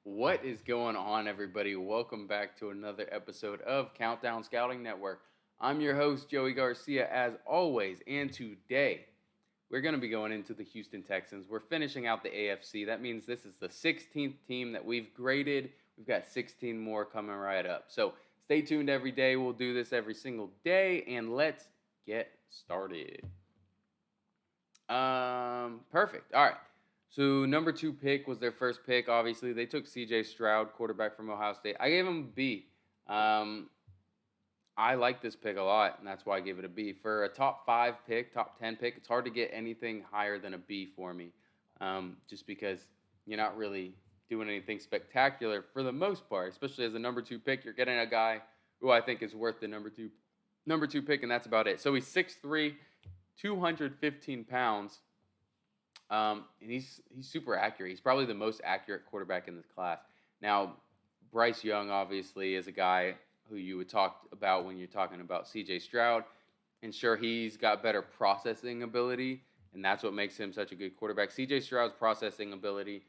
What is going on, everybody? Welcome back to another episode of Countdown Scouting Network. I'm your host, Joey Garcia, as always, and today we're going to be going into the Houston Texans. We're finishing out the AFC. That means this is the 16th team that we've graded. We've got 16 more coming right up. So stay tuned every day. We'll do this every single day, and let's get started. Perfect. All right. So number 2 pick was their first pick. Obviously, they took C.J. Stroud, quarterback from Ohio State. I gave him a B. I like this pick a lot, and that's why I gave it a B. For a top 5 pick, top 10 pick, it's hard to get anything higher than a B for me, just because you're not really doing anything spectacular for the most part. Especially as a number 2 pick, you're getting a guy who I think is worth the number two pick, and that's about it. So he's 6'3", 215 pounds. And he's super accurate. He's probably the most accurate quarterback in this class. Now, Bryce Young obviously is a guy who you would talk about when you're talking about C.J. Stroud, and sure, he's got better processing ability, and that's what makes him such a good quarterback. C.J. Stroud's processing ability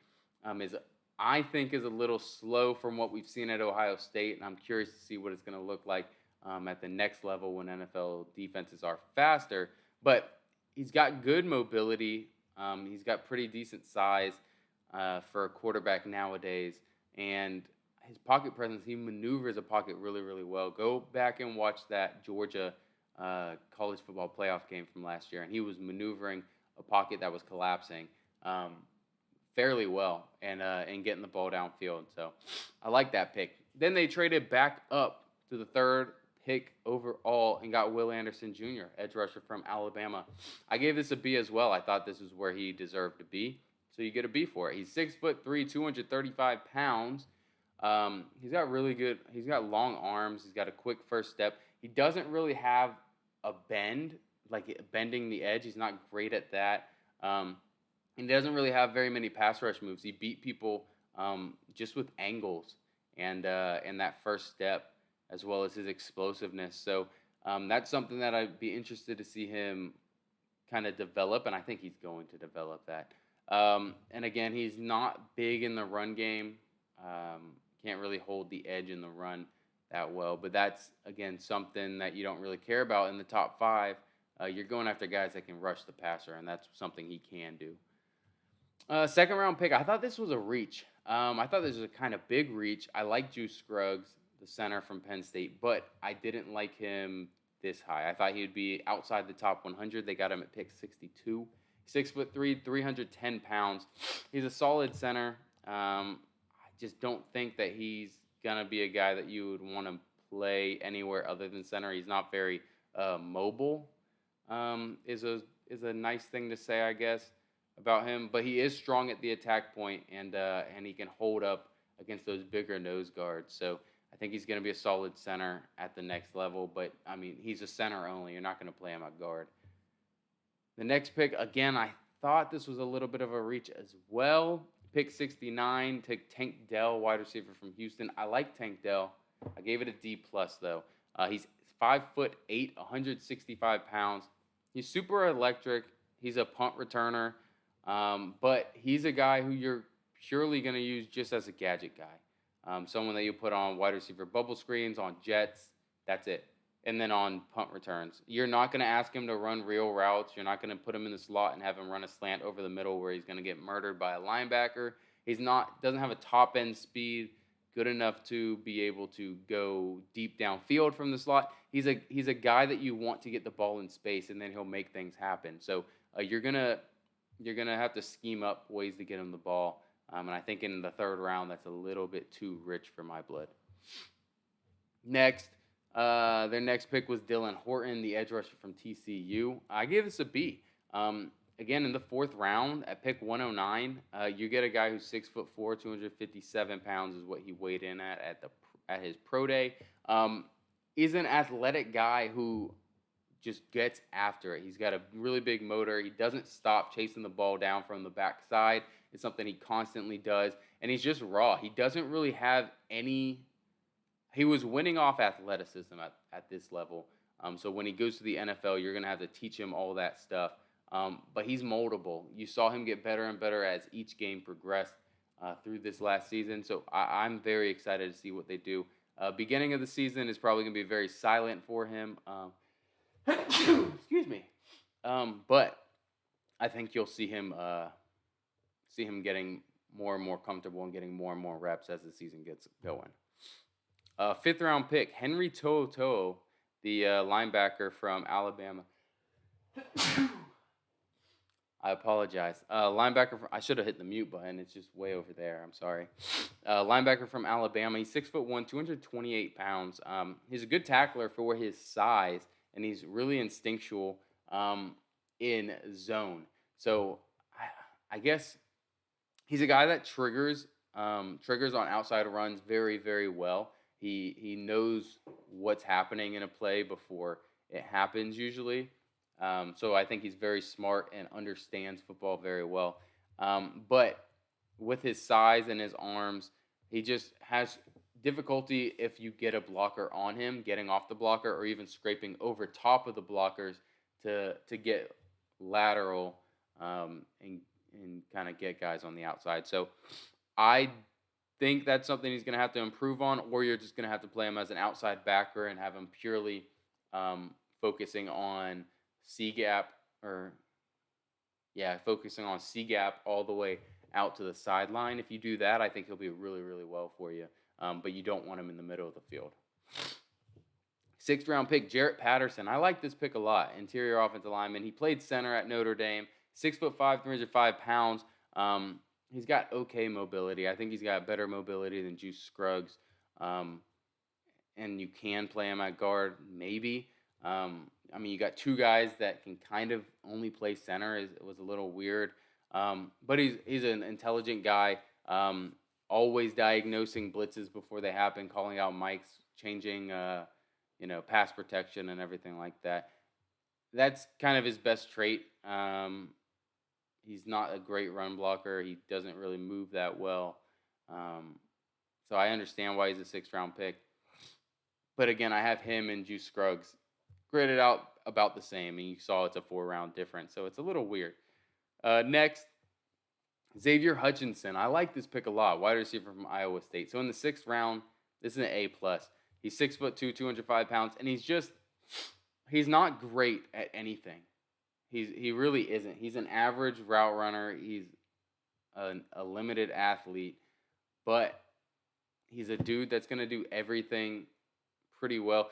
I think, is a little slow from what we've seen at Ohio State, and I'm curious to see what it's going to look like at the next level when NFL defenses are faster. But he's got good mobility. He's got pretty decent size for a quarterback nowadays, and his pocket presence, he maneuvers a pocket really, really well. Go back and watch that Georgia college football playoff game from last year, and he was maneuvering a pocket that was collapsing fairly well and getting the ball downfield. So I like that pick. Then they traded back up to the third pick overall and got Will Anderson Jr., edge rusher from Alabama. I gave this a B as well. I thought this is where he deserved to be. So you get a B for it. He's 6'3", 235 pounds. He's got long arms. He's got a quick first step. He doesn't really have a bend, like bending the edge. He's not great at that. He doesn't really have very many pass rush moves. He beat people just with angles and that first step, as well as his explosiveness. So that's something that I'd be interested to see him kind of develop, and I think he's going to develop that. And again, he's not big in the run game. Can't really hold the edge in the run that well, but that's, again, something that you don't really care about in the top 5. You're going after guys that can rush the passer, and that's something he can do. Second round pick, I thought this was a reach. I thought this was a kind of big reach. I like Juice Scruggs, the center from Penn State, but I didn't like him this high. I thought he would be outside the top 100. They got him at pick 62. 6'3", 310 pounds. He's a solid center. I just don't think that he's gonna be a guy that you would want to play anywhere other than center. He's not very mobile. Is a nice thing to say, I guess, about him, but he is strong at the attack point, and he can hold up against those bigger nose guards. So I think he's going to be a solid center at the next level, but I mean, he's a center only. You're not going to play him at guard. The next pick, again, I thought this was a little bit of a reach as well. Pick 69, take Tank Dell, wide receiver from Houston. I like Tank Dell. I gave it a D plus though. He's 5'8", 165 pounds. He's super electric. He's a punt returner. But he's a guy who you're purely going to use just as a gadget guy. Someone that you put on wide receiver bubble screens, on jets, that's it. And then on punt returns. You're not going to ask him to run real routes. You're not going to put him in the slot and have him run a slant over the middle where he's going to get murdered by a linebacker. Doesn't have a top end speed good enough to be able to go deep downfield from the slot. He's a guy that you want to get the ball in space, and then he'll make things happen. So you're gonna have to scheme up ways to get him the ball. And I think in the third round, that's a little bit too rich for my blood. Next, their next pick was Dylan Horton, the edge rusher from TCU. I gave this a B. Again, in the fourth round, at pick 109, you get a guy who's 6'4", 257 pounds is what he weighed in at his pro day. He's an athletic guy who just gets after it. He's got a really big motor. He doesn't stop chasing the ball down from the backside. It's something he constantly does, and he's just raw. He doesn't really have any. He was winning off athleticism at this level. So when he goes to the NFL, you're going to have to teach him all that stuff. But he's moldable. You saw him get better and better as each game progressed. through this last season. So I'm very excited to see what they do. Beginning of the season is probably going to be very silent for him. Excuse me. But I think you'll see him getting more and more comfortable and getting more and more reps as the season gets going. Fifth round pick Henry Toto, the linebacker from Alabama. I apologize. Linebacker. I should have hit the mute button. It's just way over there. I'm sorry. Linebacker from Alabama. He's 6'1", 228 pounds. He's a good tackler for his size, and he's really instinctual in zone. So I guess he's a guy that triggers on outside runs very, very well. He knows what's happening in a play before it happens usually. So I think he's very smart and understands football very well. But with his size and his arms, he just has difficulty if you get a blocker on him, getting off the blocker or even scraping over top of the blockers to get lateral and kind of get guys on the outside. So I think that's something he's going to have to improve on, or you're just going to have to play him as an outside backer and have him purely focusing on C gap focusing on C gap all the way out to the sideline. If you do that, I think he'll be really, really well for you. But you don't want him in the middle of the field. Sixth round pick, Jarrett Patterson. I like this pick a lot. Interior offensive lineman. He played center at Notre Dame. 6'5", 305 pounds. He's got okay mobility. I think he's got better mobility than Juice Scruggs. And you can play him at guard, maybe. You got two guys that can kind of only play center. It was a little weird. But he's an intelligent guy. Always diagnosing blitzes before they happen, calling out mics, changing, pass protection and everything like that. That's kind of his best trait. He's not a great run blocker. He doesn't really move that well. So I understand why he's a sixth-round pick. But again, I have him and Juice Scruggs graded out about the same. And you saw it's a 4-round difference. So it's a little weird. Next, Xavier Hutchinson. I like this pick a lot. Wide receiver from Iowa State. So in the 6th round, this is an A+. He's 6'2", 205 pounds. And he's not great at anything. He really isn't. He's an average route runner. He's a limited athlete, but he's a dude that's going to do everything pretty well.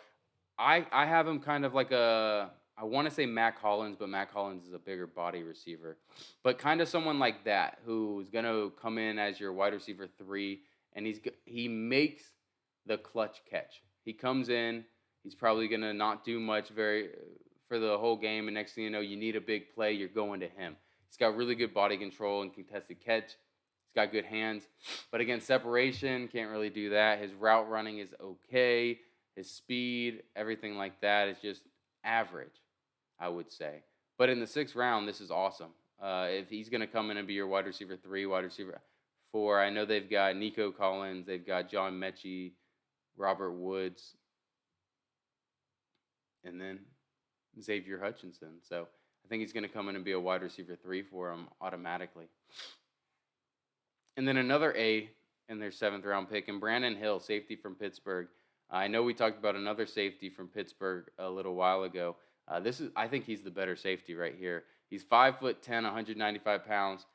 I have him kind of like I want to say Mac Hollins, but Mac Hollins is a bigger body receiver. But kind of someone like that who's going to come in as your wide receiver 3, and he makes the clutch catch. He comes in, he's probably going to not do much for the whole game, and next thing you know, you need a big play, you're going to him. He's got really good body control and contested catch. He's got good hands. But again, separation, can't really do that. His route running is okay. His speed, everything like that is just average, I would say. But in the 6th round, this is awesome. If he's going to come in and be your wide receiver 3, wide receiver 4, I know they've got Nico Collins, they've got John Mechie, Robert Woods, and then Xavier Hutchinson. So I think he's going to come in and be a wide receiver 3 for him automatically. And then another A in their 7th round pick, and Brandon Hill, safety from Pittsburgh. I know we talked about another safety from Pittsburgh a little while ago. I think he's the better safety right here. He's 5'10", 195 pounds.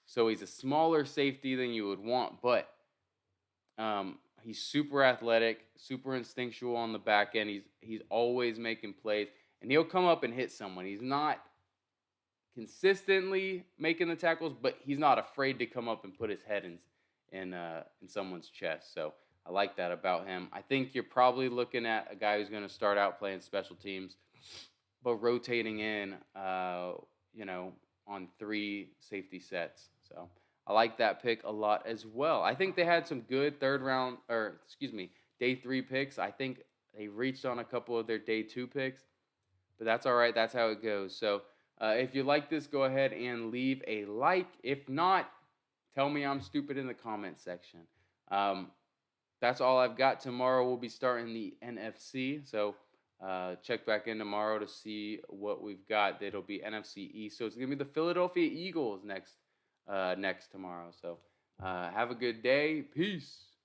So he's a smaller safety than you would want, but he's super athletic, super instinctual on the back end. He's always making plays, and he'll come up and hit someone. He's not consistently making the tackles, but he's not afraid to come up and put his head in someone's chest. So I like that about him. I think you're probably looking at a guy who's going to start out playing special teams, but rotating in, on 3 safety sets. So I like that pick a lot as well. I think they had some good day 3 picks. I think they reached on a couple of their day 2 picks, but that's all right. That's how it goes. So if you like this, go ahead and leave a like. If not, tell me I'm stupid in the comment section. That's all I've got. Tomorrow we'll be starting the NFC. So check back in tomorrow to see what we've got. It'll be NFC East. So it's going to be the Philadelphia Eagles next tomorrow. So Have a good day. Peace.